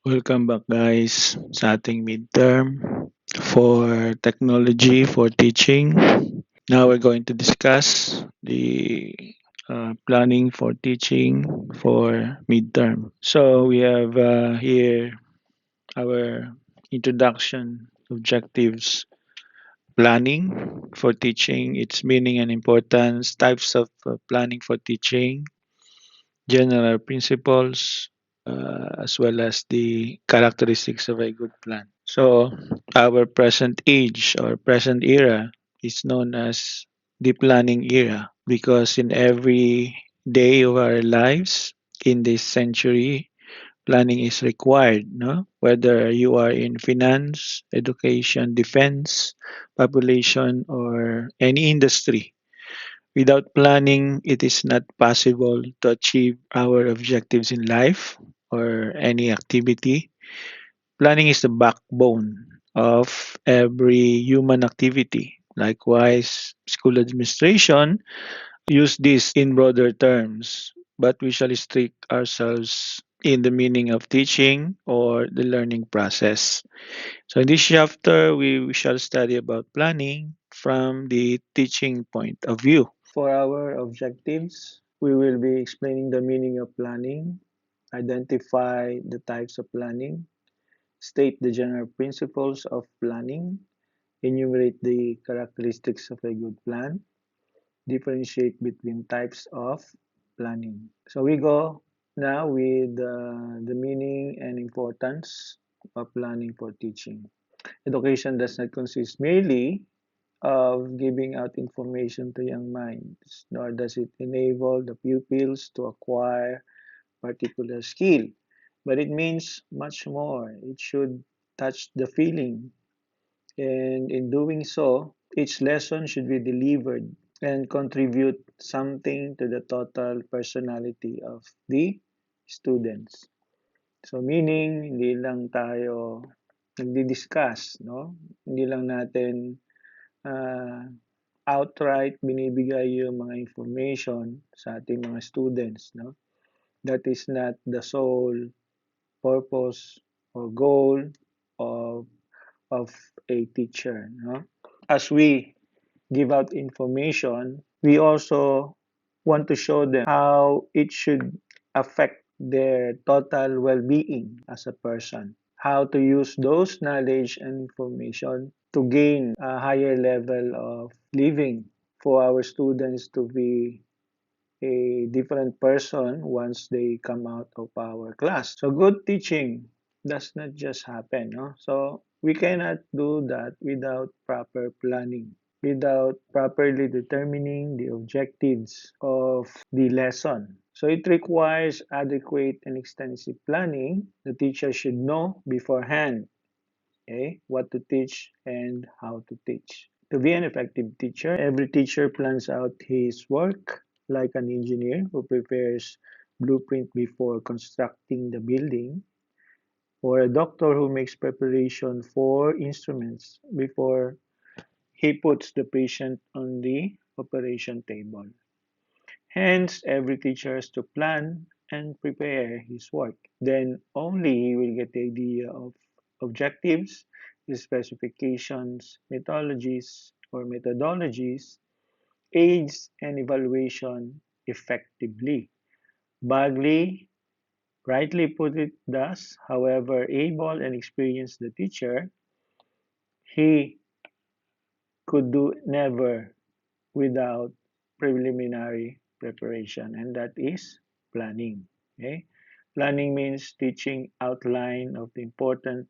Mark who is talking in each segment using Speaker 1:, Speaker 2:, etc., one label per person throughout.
Speaker 1: Welcome back guys sa ating midterm for technology for teaching. Now we're going to discuss the planning for teaching for midterm. So we have here our introduction objectives, planning for teaching, its meaning and importance, types of planning for teaching, general principles, as well as the characteristics of a good plan. So, our present age or present era is known as the planning era because in every day of our lives in this century, planning is required. No, whether you are in finance, education, defense, population, or any industry. Without planning, it is not possible to achieve our objectives in life or any activity. Planning is the backbone of every human activity. Likewise, school administration use this in broader terms, but we shall restrict ourselves in the meaning of teaching or the learning process. So in this chapter, we shall study about planning from the teaching point of view. For our objectives, we will be explaining the meaning of planning, identify the types of planning, state the general principles of planning, enumerate the characteristics of a good plan, differentiate between types of planning. So we go now with the meaning and importance of planning for teaching. Education does not consist merely of giving out information to young minds, nor does it enable the pupils to acquire particular skill, but it means much more. It should touch the feeling, and in doing so, each lesson should be delivered and contribute something to the total personality of the students. So meaning, hindi lang tayo nagdi-discuss, no? Hindi lang natin ah, outright binibigay yung mga information sa ating mga students, no? That is not the sole purpose or goal of of a teacher, no? As we give out information, we also want to show them how it should affect their total well-being as a person, how to use those knowledge and information to gain a higher level of living for our students to be a different person once they come out of our class. So good teaching does not just happen, no? So we cannot do that without proper planning, without properly determining the objectives of the lesson. So it requires adequate and extensive planning. The teacher should know beforehand, okay, what to teach and how to teach. To be an effective teacher, every teacher plans out his work like an engineer who prepares blueprint before constructing the building, or a doctor who makes preparation for instruments before he puts the patient on the operation table. Hence, every teacher has to plan and prepare his work. Then only he will get the idea of objectives, specifications, methodologies, aids, and evaluation effectively. Bagley rightly put it thus: however able and experienced the teacher, he could do never without preliminary preparation, and that is planning. Okay? Planning means teaching outline of the important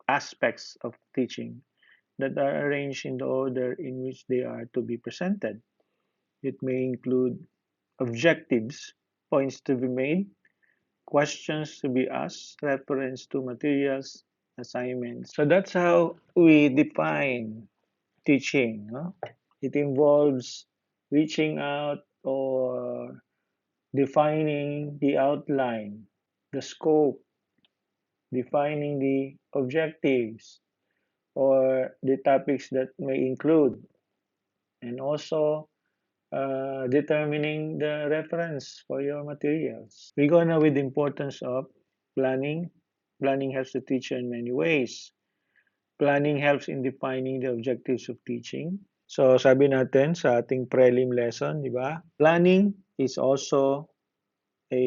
Speaker 1: aspects of teaching that are arranged in the order in which they are to be presented. It may include objectives, points to be made, questions to be asked, reference to materials, assignments. So that's how we define teaching. No? It involves reaching out or defining the outline, the scope, defining the objectives or the topics that may include, and also determining the reference for your materials. We go now with the importance of planning Planning helps the teacher in many ways. Planning helps in defining the objectives of teaching. So sabi natin sa ating prelim lesson, di ba? Planning is also a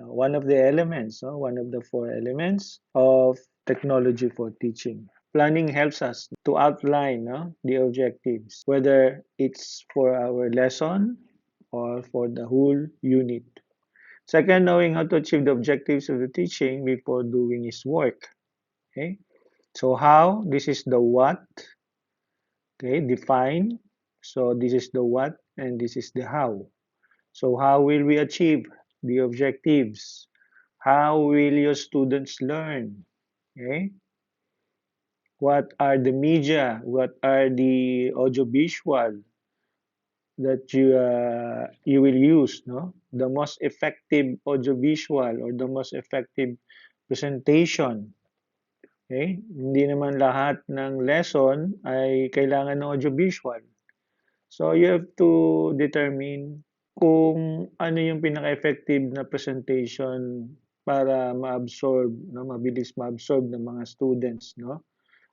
Speaker 1: one of the elements, no? One of the four elements of technology for teaching. Planning helps us to outline, no, the objectives, whether it's for our lesson or for the whole unit. Second, knowing how to achieve the objectives of the teaching before doing his work. Okay, so how? This is the what. Okay, define. So this is the what and this is the how. So how will we achieve the objectives? How will your students learn? Okay, what are the media? What are the audiovisual that you will use? No, the most effective audiovisual or the most effective presentation. Okay? Hindi naman lahat ng lesson ay kailangan ng audiovisual. So you have to determine kung ano yung pinaka-effective na presentation para ma-absorb, no, mabilis ma-absorb ng mga students, no,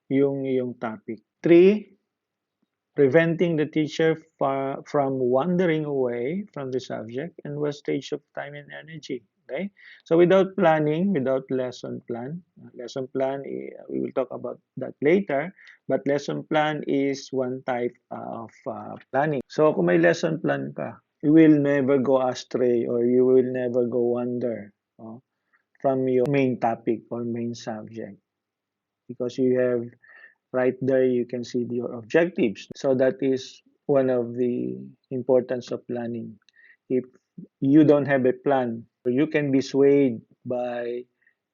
Speaker 1: yung iyong topic. Three, preventing the teacher from wandering away from the subject and wastage of time and energy. Okay, so without planning, without lesson plan, we will talk about that later, but lesson plan is one type of planning. So kung may lesson plan ka, you will never go astray or you will never go wander, from your main topic or main subject because you have right there you can see your objectives. So that is one of the importance of planning. If you don't have a plan, you can be swayed by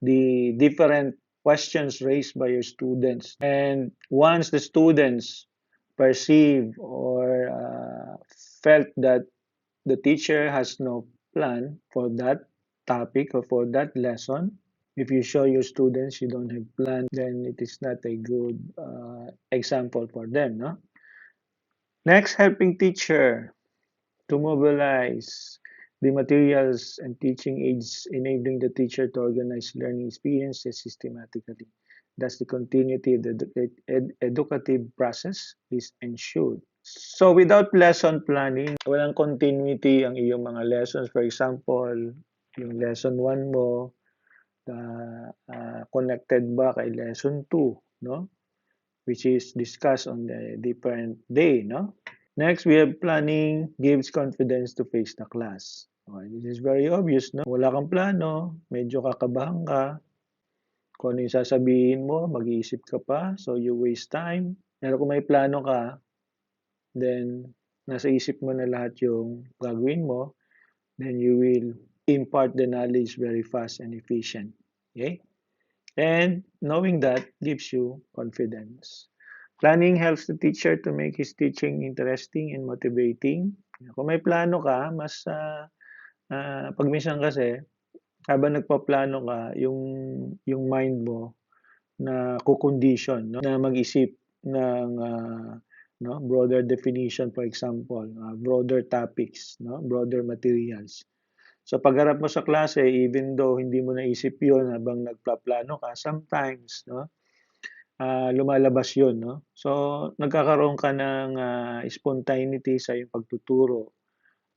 Speaker 1: the different questions raised by your students. And once the students perceive or felt that the teacher has no plan for that topic or for that lesson, if you show your students you don't have plan, then it is not a good example for them. No? Next, helping teacher to mobilize the materials and teaching aids, enabling the teacher to organize learning experiences systematically. Thus, the continuity of the educative process is ensured. So, without lesson planning, walang continuity ang iyong mga lessons. For example, yung lesson 1 mo, connected ba kay lesson 2, no? Which is discussed on the different day, no? Next, we have planning gives confidence to face the class. Okay, this is very obvious, no? Wala kang plano, medyo kakabahan ka, kung ano yung sasabihin mo, mag-iisip ka pa, so you waste time. Pero kung may plano ka, then nasa isip mo na lahat yung gagawin mo, then you will impart the knowledge very fast and efficient. Okay? And knowing that gives you confidence. Planning helps the teacher to make his teaching interesting and motivating. Kung may plano ka, mas pag minsan kasi, habang nagpaplano ka, yung mind mo na kukondition, no? Na mag-isip ng no, broader definition, for example, broader topics, no? Broader materials. So pagharap mo sa klase, even though hindi mo naisip yun habang nagpaplano ka, sometimes, no, lumalabas yun, no? So nagkakaroon ka ng spontaneity sa iyong pagtuturo.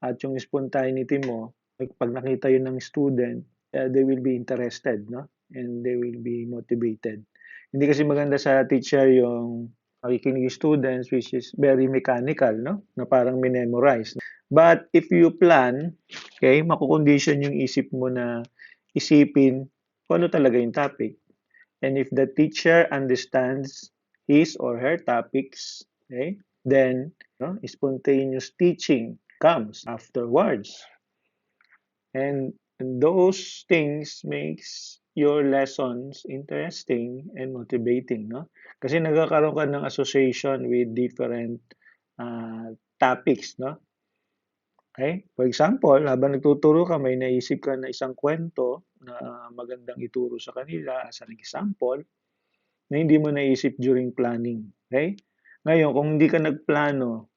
Speaker 1: At yung spontaneity mo, pag nakita yun ng student, they will be interested, no? And they will be motivated. Hindi kasi maganda sa teacher yung makikinig yung students which is very mechanical, no? Na parang minemorize. But if you plan, okay, makukondition yung isip mo na isipin kung ano talaga yung topic. And if the teacher understands his or her topics, okay, then no, spontaneous teaching comes afterwards. And those things makes your lessons interesting and motivating, no? Kasi nagkakaroon ka ng association with different topics, no? Okay? For example, habang nagtuturo ka, may naisip ka na isang kwento na magandang ituro sa kanila as an example na hindi mo naisip during planning. Okay? Ngayon, kung hindi ka nagplano,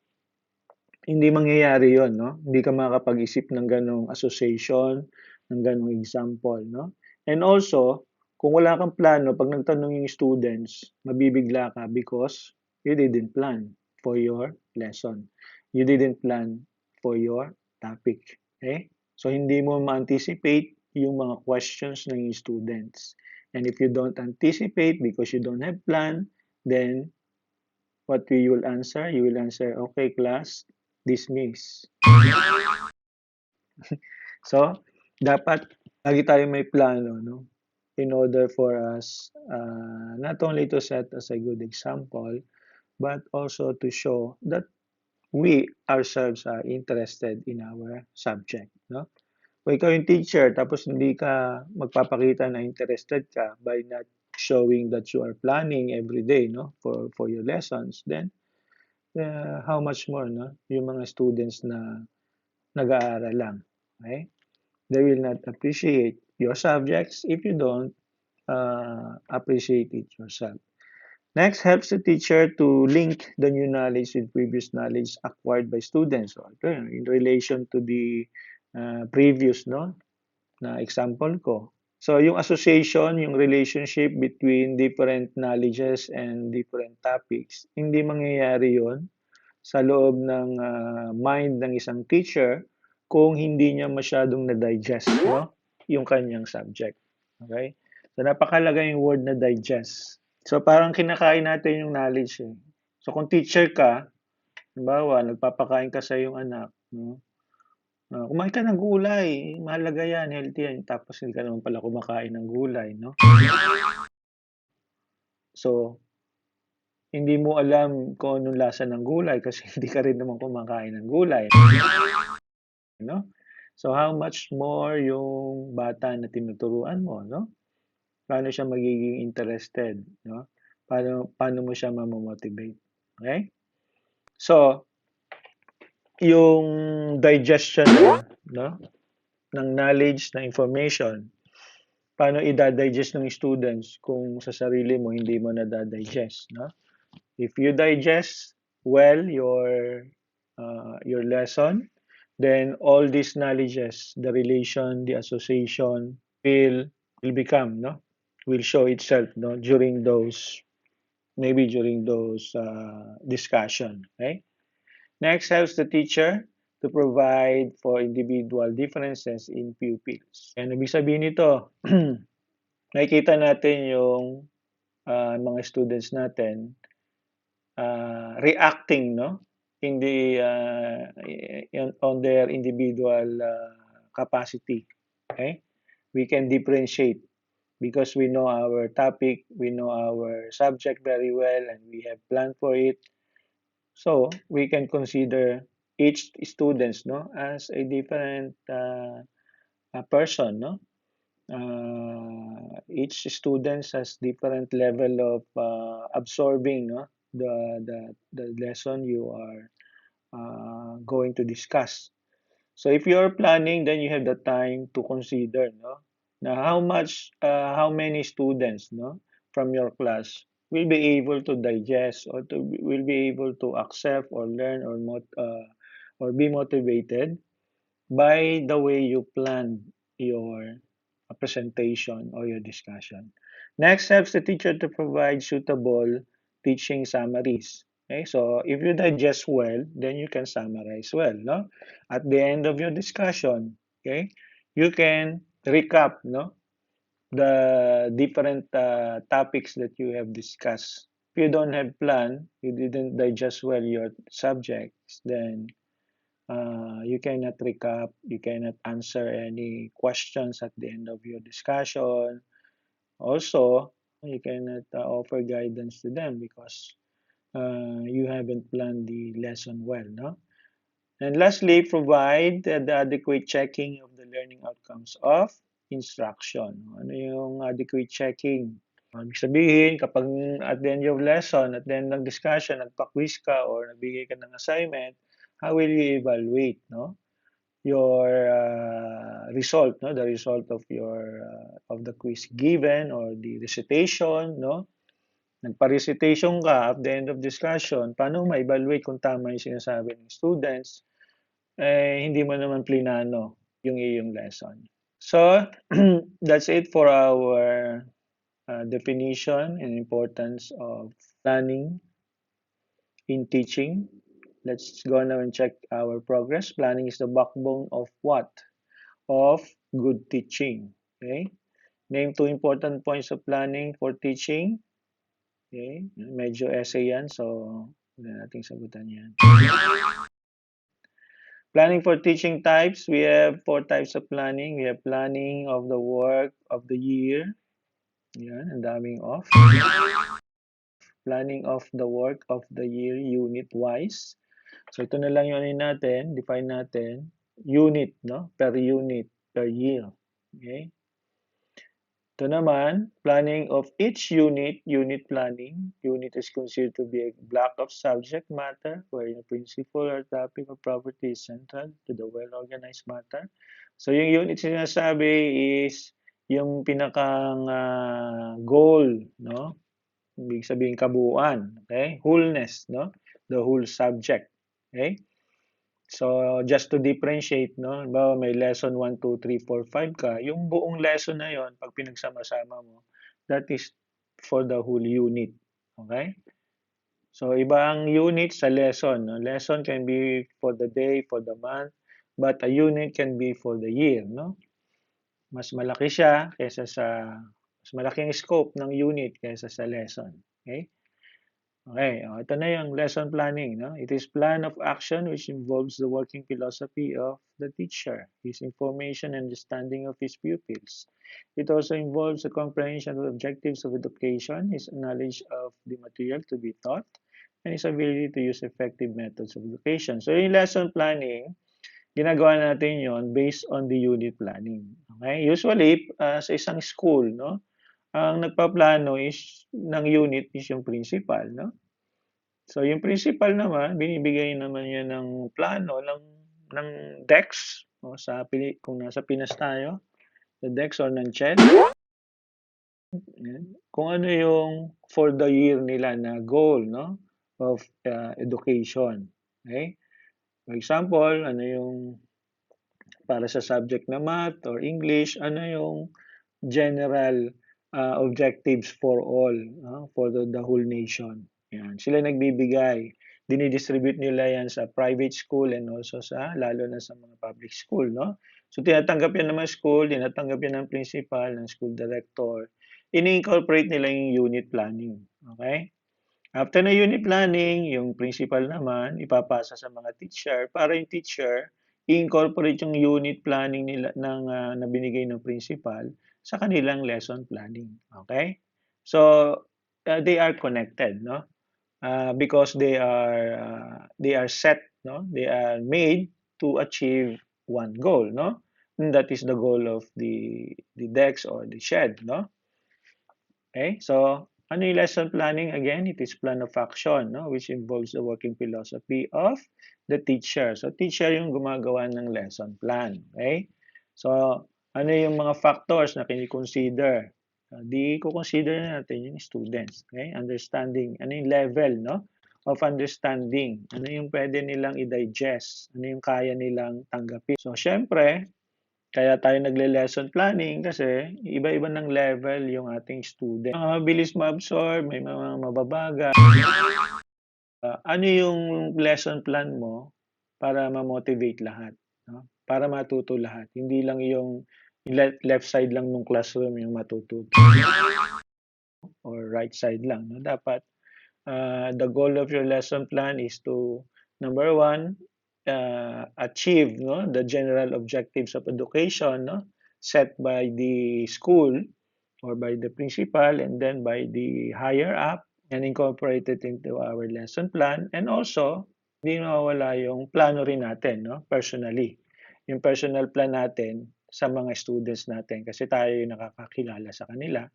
Speaker 1: hindi mangyayari yon, no? Hindi ka makakapag-isip ng ganong association, ng ganong example, no? And also,
Speaker 2: Kung wala kang plano, pag nagtanong yung students, mabibigla ka because you didn't plan for your lesson. You didn't plan for your topic. Okay? So, hindi mo ma-anticipate yung mga questions ng students. And if you don't anticipate because you don't have plan, then what you will answer? You will answer, okay, class, dismiss. So, dapat lagi tayong may plano, no? In order for us not only to set as a good example, but also to show that we ourselves are interested in our subject, no? Kung ikaw yung teacher, tapos hindi ka magpapakita na interested ka by not showing that you are planning every day, no? For your lessons, then how much more, no? Yung mga students na nag-aaral lang, okay? They will not appreciate your subjects if you don't appreciate it yourself. Next, helps the teacher to link the new knowledge with previous knowledge acquired by students, or in relation to the previous, no, na example ko. So, yung association, yung relationship between different knowledges and different topics, hindi mangyayari yon sa loob ng mind ng isang teacher kung hindi niya masyadong na-digest, no, yung kanyang subject. Okay? So, napakalaga yung word na digest. So, parang kinakain natin yung knowledge eh. So, kung teacher ka, halimbawa, nagpapakain ka sa iyong anak, no? Kumain ka ng gulay, mahalaga yan, healthy yan. Tapos hindi ka naman pala kumakain ng gulay, no? So, hindi mo alam kung anong lasa ng gulay kasi hindi ka rin naman kumakain ng gulay, no? So, how much more yung bata na tinuturuan mo, no? Paano siya magiging interested, no? Paano mo siya mamomotivate, okay? So, yung digestion no, ng knowledge, ng information, paano i-digest ng students kung sa sarili mo hindi mo na-digest, no? If you digest well your lesson, then all these knowledges, the relation, the association will become, no? Will show itself, no? During those maybe during those discussion. Okay. Next, helps the teacher to provide for individual differences in pupils. And ibig sabihin nito, nakikita natin yung mga students natin reacting, no, in the on their individual capacity. Okay, we can differentiate because we know our topic, we know our subject very well, and we have planned for it. So we can consider each students, no, as a different a person, no. Each student has different level of absorbing, no, the lesson you are going to discuss. So if you're planning, then you have the time to consider, no, now how many students, no, from your class will be able to digest or will be able to accept or learn or be motivated by the way you plan your presentation or your discussion. Next, helps the teacher to provide suitable teaching summaries. Okay, so if you digest well, then you can summarize well. No, at the end of your discussion, okay, you can recap, no, the different topics that you have discussed. If you don't have plan, you didn't digest well your subjects, then you cannot recap, you cannot answer any questions at the end of your discussion. Also, you cannot offer guidance to them because you haven't planned the lesson well, no? And lastly, provide the adequate checking of the learning outcomes of instruction. Ano yung adequate checking? Ibig sabihin, kapag at the end of lesson, at the end ng discussion, nagpa-quiz ka or nagbigay ka ng assignment, how will you evaluate, no? Your result, no, the result of your of the quiz given or the recitation, no, nagpa-recitation ka at the end of discussion, paano ma-evaluate kung tama yung sinasabi ng students, hindi mo naman plinano yung iyong lesson. So that's it for our definition and importance of planning in teaching. Let's go now and check our progress. Planning is the backbone of what? Of good teaching. Okay? Name two important points of planning for teaching. Okay? Medyo essay yan, so wala nating sagutan yan. Planning for teaching types. We have four types of planning. We have planning of the work of the year. Yan, ang daming off. Planning of the work of the year unit-wise. So ito na lang yung ano natin, define natin. Unit, no? Per unit, per year. Okay? Ito naman, planning of each unit, unit planning. Unit is considered to be a block of subject matter where a principle or topic or property is central to the well-organized matter. So yung unit sinasabi is yung pinakang goal, no? Ibig sabihin kabuuan, okay? Wholeness, no? The whole subject, okay? So, just to differentiate, no? Halimbawa, may lesson 1, 2, 3, 4, 5 ka, yung buong lesson na yon pag pinagsama-sama mo, that is for the whole unit. Okay? So, iba ang unit sa lesson. No? Lesson can be for the day, for the month, but a unit can be for the year. No? Mas malaki siya kaysa sa, mas malaking scope ng unit kaysa sa lesson. Okay? Okay, ito na yung lesson planning. No? It is plan of action which involves the working philosophy of the teacher, his information and understanding of his pupils. It also involves the comprehension of objectives of education, his knowledge of the material to be taught, and his ability to use effective methods of education. So yung lesson planning, ginagawa natin yon based on the unit planning. Okay? Usually, sa isang school, no? Ang nagpaplano is ng unit is yung principal, no? So, yung principal naman, binibigay naman yan ng plano ng DEX o kung nasa Pinas tayo, the DEX or ng CHED, kung ano yung for the year nila na goal, no, of education. Okay? For example, ano yung para sa subject na math or English, ano yung general objectives for all, for the whole nation. Yan. Sila nagbibigay. Dinidistribute nila yan sa private school and also sa, lalo na sa mga public school. No? So, tinatanggap yan ng mga school, tinatanggap yan ng principal, ng school director. Ini-incorporate nila yung unit planning. Okay? After na unit planning, yung principal naman, ipapasa sa mga teacher para yung teacher i-incorporate yung unit planning nila na binigay ng principal sa kanilang lesson planning. Okay? So, they are connected, no? Because they are set, no? They are made to achieve one goal, no? And that is the goal of the DEX or the SHED, no? Okay, so ano yung lesson planning? Again, it is plan of action, no? Which involves the working philosophy of the teacher. So, teacher yung gumagawa ng lesson plan. Okay? So, ano yung mga factors na kini-consider? Di ko-consider natin yung students. Okay? Understanding. Ano yung level, no? Of understanding. Ano yung pwede nilang i-digest? Ano yung kaya nilang tanggapin? So, syempre, kaya tayo nagle-lesson planning kasi iba-iba ng level yung ating student. Mga mabilis ma-absorb, may mga mababaga. Ano yung lesson plan mo para ma-motivate lahat, no? Para matuto lahat. Hindi lang yung left side lang ng classroom yung matututo or right side lang, no? Dapat the goal of your lesson plan is to number one, achieve, no, the general objectives of education, no, set by the school or by the principal and then by the higher up and incorporated into our lesson plan. And also, hindi nawawala yung plano rin natin, no, personally. Yung personal plan natin sa mga students natin kasi tayo yung nakakakilala sa kanila.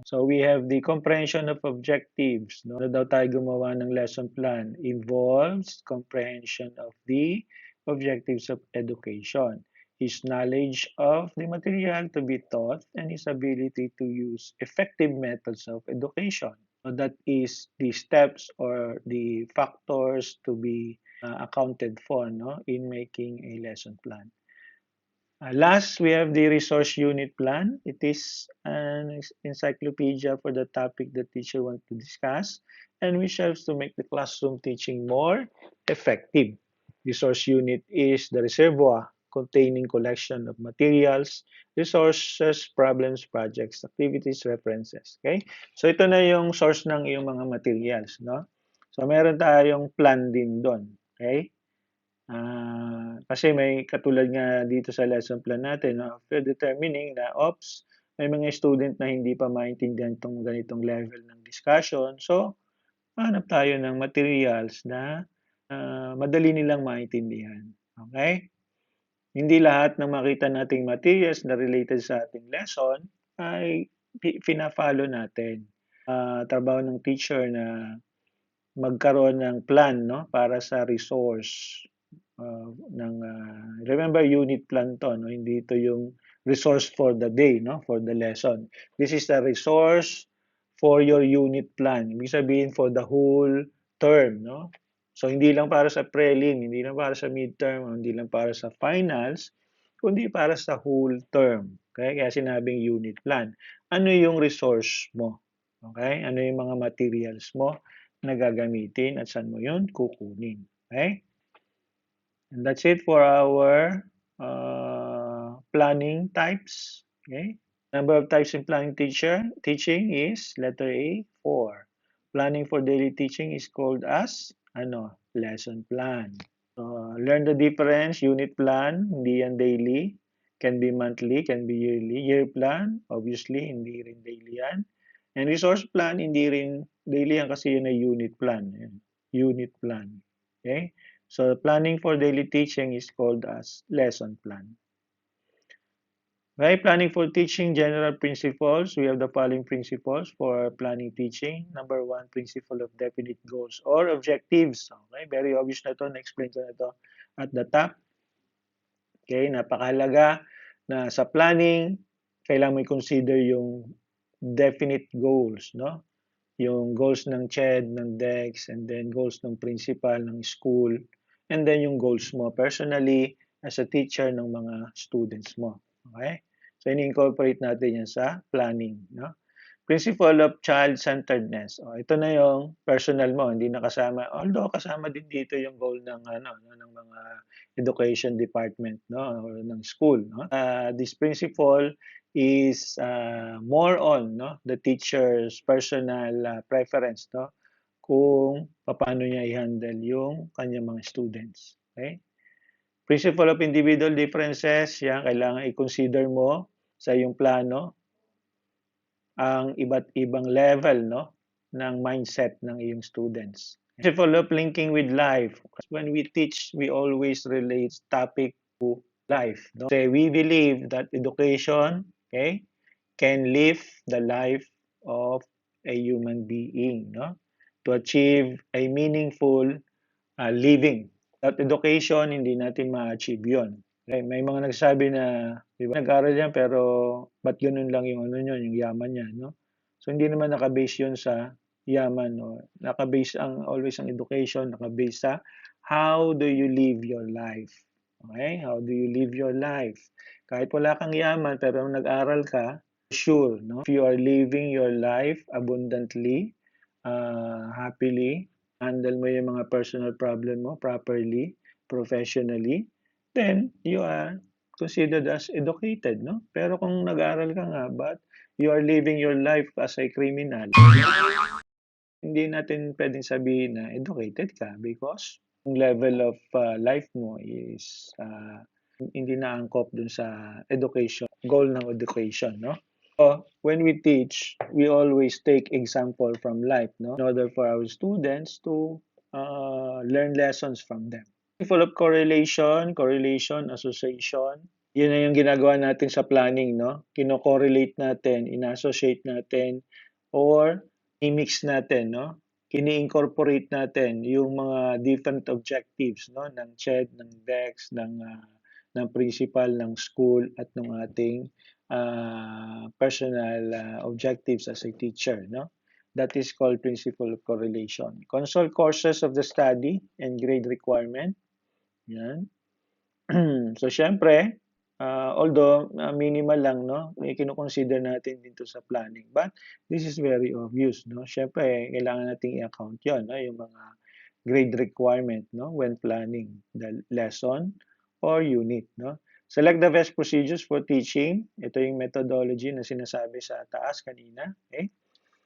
Speaker 2: So we have the comprehension of objectives. No? Ano daw tayo gumawa ng lesson plan? Involves comprehension of the objectives of education, his knowledge of the material to be taught, and his ability to use effective methods of education. So that is the steps or the factors to be accounted for, no, in making a lesson plan. Last, we have the resource unit plan. It is an encyclopedia for the topic the teacher wants to discuss and which helps to make the classroom teaching more effective. Resource unit is the reservoir containing collection of materials, resources, problems, projects, activities, references. Okay? So ito na yung source ng iyong mga materials, no? So meron tayong plan din doon. Okay? Kasi may katulad nga dito sa lesson plan natin, no, after determining na, oops, may mga student na hindi pa maintindihan itong ganitong level ng discussion. So, hanap tayo ng materials na madali nilang maintindihan. Okay? Hindi lahat ng makita nating materials na related sa ating lesson ay fina-follow natin. Trabaho ng teacher na magkaroon ng plan, no, para sa resource remember unit plan to, no, hindi ito yung resource for the day, no, for the lesson. This is the resource for your unit plan, ibig sabihin for the whole term, no. So hindi lang para sa prelim, hindi lang para sa midterm, hindi lang para sa finals, kundi para sa whole term. Okay? Kaya sinabing unit plan. Ano yung resource mo? Okay? Ano yung mga materials mo na gagamitin at saan mo yun kukunin? Okay? And that's it for our planning types. Okay? Number of types in planning teaching is letter A, 4. Planning for daily teaching is called as lesson plan. Learn the difference. Unit plan, hindi yan daily. Can be monthly, can be yearly. Year plan, obviously, hindi rin daily yan. And resource plan, hindi rin daily yan kasi yun ay unit plan. Yan. Unit plan. Okay? So planning for daily teaching is called as lesson plan. Right, planning for teaching general principles. We have the following principles for planning teaching. Number one, principle of definite goals or objectives. Okay, very obvious na to. Na-explain ko na to at the top. Okay, napakahalaga na sa planning, kailangan mo i-consider yung definite goals, no? Yung goals ng CHED, ng DEX, and then goals ng principal, ng school, and then yung goals mo personally as a teacher ng mga students mo. Okay? So, ini-incorporate natin yan sa planning. No? Principle of child-centeredness. Ito na yung personal mo, hindi na kasama. Although kasama din dito yung goal ng ng mga education department, no, or ng school, no. This principle is more on, no, the teacher's personal preference, no, kung paano niya i-handle yung kanyang mga students. Okay? Principle of individual differences, yan kailangan i-consider mo sa iyong plano ang iba't ibang level, no, ng mindset ng iyong students. Principle of linking with life. When we teach, we always relate topic to life. No? So we believe that education, okay, can lift the life of a human being, no, to achieve a meaningful living. Without education, hindi natin ma-achieve yun. Okay? May mga nagsabi na, di ba, nag-aral yan pero ba't ganun lang yung ano nyo, yung yaman niya, no? So hindi naman naka-base yun sa yaman, no? Naka-base always ang education, naka-base sa how do you live your life? Okay? How do you live your life? Kahit wala kang yaman pero nag-aral ka, sure, no? If you are living your life abundantly, happily, handle mo yung mga personal problem mo properly, professionally, then you are considered as educated, no? Pero kung nag-aaral ka nga, but you are living your life as a criminal, hindi natin pwedeng sabihin na educated ka because yung level of life mo is hindi naangkop dun sa education, goal ng education, no? So, when we teach, we always take example from life, no? In order for our students to learn lessons from them. Full of correlation, association. Yun na yung ginagawa natin sa planning, no? Kino-correlate natin, ina-associate natin, or i-mix natin, no? Kini-incorporate natin yung mga different objectives, no? Ng CHED, ng DEX, ng principal, ng school, at ng ating personal objectives as a teacher, no? That is called principle of correlation. Consult courses of the study and grade requirement. Yan. So, syempre, Although minimal lang, no? May kino-consider natin dito sa planning. But this is very obvious, no? Siyempre, kailangan nating i-account 'yon, no? Yung mga grade requirement, no? When planning the lesson or unit, no? Select the best procedures for teaching. Ito yung methodology na sinasabi sa taas kanina. Okay?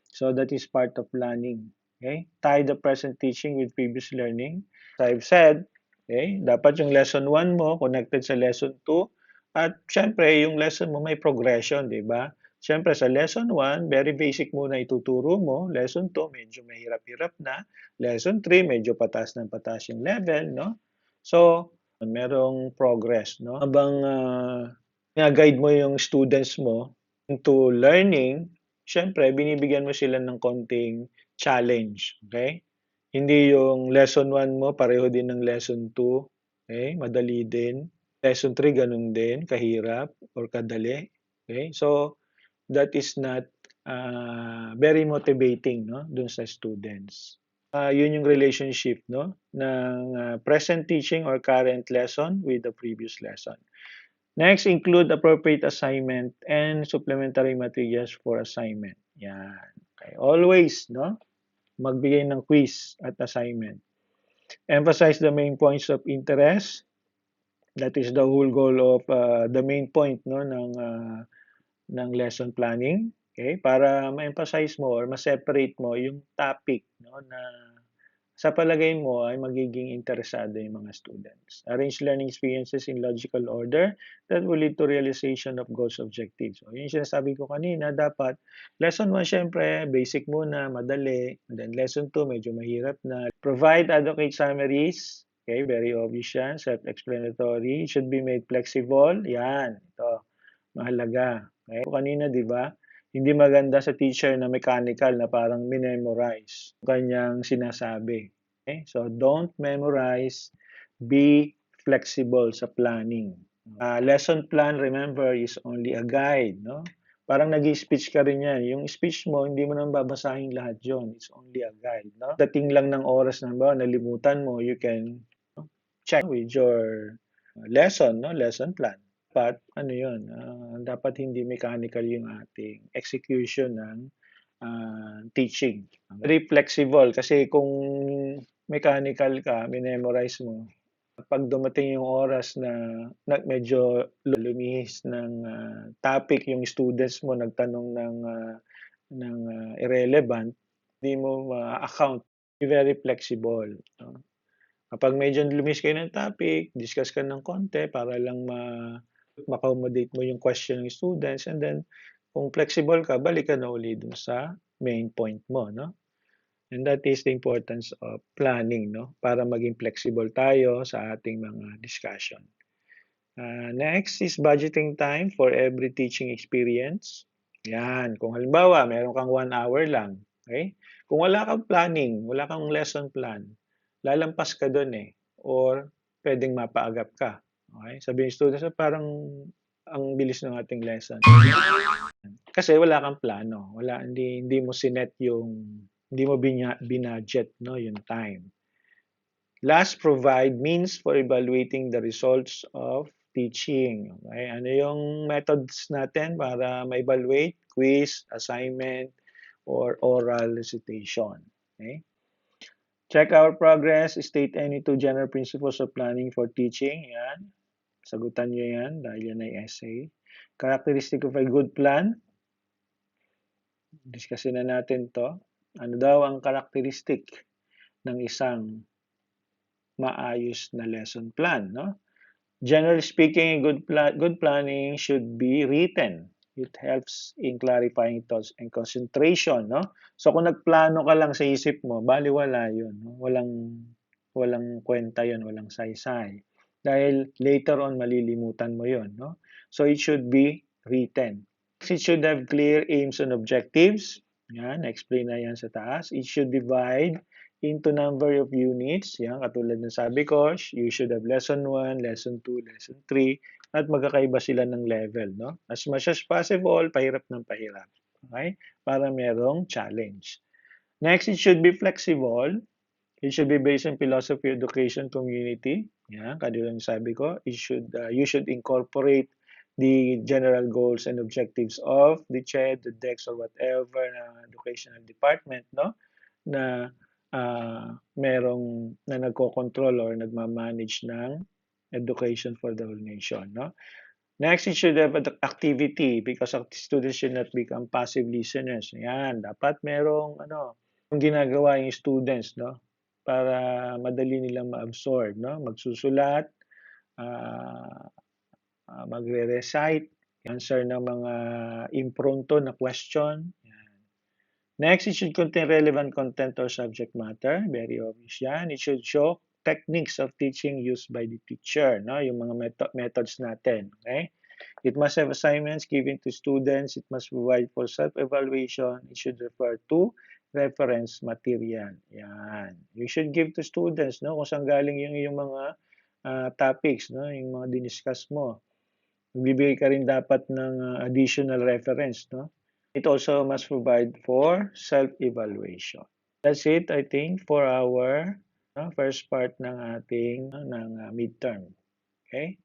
Speaker 2: So that is part of planning. Okay? Tie the present teaching with previous learning. As I've said, okay, dapat yung lesson 1 mo connected sa lesson 2 at syempre yung lesson mo may progression, di ba? Syempre sa lesson 1, very basic muna ituturo mo. Lesson 2, medyo mahirap-hirap na. Lesson 3, medyo patas ng patas yung level, no? So, merong progress, no? Habang guide mo yung students mo into learning, syempre, binibigyan mo sila ng konting challenge. Okay? Hindi yung lesson 1 mo, pareho din ng lesson 2. Okay? Madali din. Lesson 3, ganun din, kahirap or kadali. Okay? So, that is not very motivating, no, dun sa students. Yun yung relationship, no, ng present teaching or current lesson with the previous lesson. Next, include appropriate assignment and supplementary materials for assignment. Yan. Okay. Always, no? Magbigay ng quiz at assignment. Emphasize the main points of interest. That is the whole goal of the main point, no, ng lesson planning. Okay? Para ma-emphasize mo or ma-separate mo yung topic, no, na sa palagay mo ay magiging interesado yung mga students. Arrange learning experiences in logical order that will lead to realization of goals objectives. So, yun yung sinasabi ko kanina, dapat lesson 1 syempre, basic muna, madali. And then lesson 2, medyo mahirap na. Provide adequate summaries. Okay, very obvious yan. Self-explanatory. Should be made flexible. Yan. Ito. Mahalaga. Okay? Kanina, di ba? Hindi maganda sa teacher na mechanical na parang minemorize kanyang sinasabi. Okay? So, don't memorize. Be flexible sa planning. Lesson plan, remember, is only a guide. No? Parang nag-speech ka rin yan. Yung speech mo, hindi mo nang babasahin lahat yon. It's only a guide. No? Dating lang ng oras na ba, nalimutan mo, you can check with your lesson, no? Lesson plan. Dapat ano 'yun, dapat hindi mechanical yung ating execution ng teaching. Very flexible kasi kung mechanical ka, memorize mo, pag dumating yung oras na medyo lumihis ng topic yung students mo nagtanong ng irrelevant, hindi mo ma-account. Be very flexible. No? Kapag medyo lumis kayo ng topic, discuss ka ng konti para lang ma-accommodate mo yung question ng students and then kung flexible ka, balik ka na uli dun sa main point mo, no? And that is the importance of planning, no? Para maging flexible tayo sa ating mga discussion. Next is budgeting time for every teaching experience. Yan. Kung halimbawa, meron kang 1 hour lang. Okay? Kung wala kang planning, wala kang lesson plan, lalampas ka doon eh. Or pwedeng mapaagap ka. Okay? Sabihin students, parang ang bilis ng ating lesson. Kasi wala kang plano. Hindi mo sinet hindi mo binudget, no, yung time. Last, provide means for evaluating the results of teaching. Okay? Ano yung methods natin para ma-evaluate? Quiz, assignment, or oral recitation. Okay? Check our progress. State any 2 general principles of planning for teaching. Yan. Sagutan nyo yan dahil yan ay essay. Characteristic of a good plan. Discussin na natin to. Ano daw ang characteristic ng isang maayos na lesson plan, no? Generally speaking, good planning should be written. It helps in clarifying thoughts and concentration, no? So kung nagplano ka lang sa isip mo, baliwala 'yun, no? Walang kwenta 'yun, walang saysay. Dahil later on malilimutan mo 'yun, no? So it should be written. It should have clear aims and objectives. Yan, explain na yan sa taas. It should divide into number of units. Yan, katulad ng sabi ko, you should have lesson 1, lesson 2, lesson 3, at magkakaiba sila ng level. No? As much as possible, pahirap ng pahirap. Okay? Para merong challenge. Next, it should be flexible. It should be based on philosophy, education, community. Yan, katulad ng sabi ko, you should incorporate the general goals and objectives of the CHED, the DEX, or whatever na educational department, no? Na merong na nagko-control or nagma-manage ng education for the whole nation, no? Next, it should have an activity because students should not become passive listeners. Yan, dapat merong yung ginagawa yung students, no? Para madali nilang ma-absorb, no? Magsusulat, ah, magre-recite, answer ng mga impromptu na question. Next, it should contain relevant content or subject matter. Very obvious yan. It should show techniques of teaching used by the teacher, no? Yung mga methods natin, okay? It must have assignments given to students. It must provide for self-evaluation. It should refer to reference material. Yan. You should give to students, no? Kung saan galing yung mga topics, no? Yung mga diniscuss mo. Magbibigay ka rin dapat ng additional reference, no? It also must provide for self-evaluation. That's it, I think, for our first part ng ating ng midterm. Okay?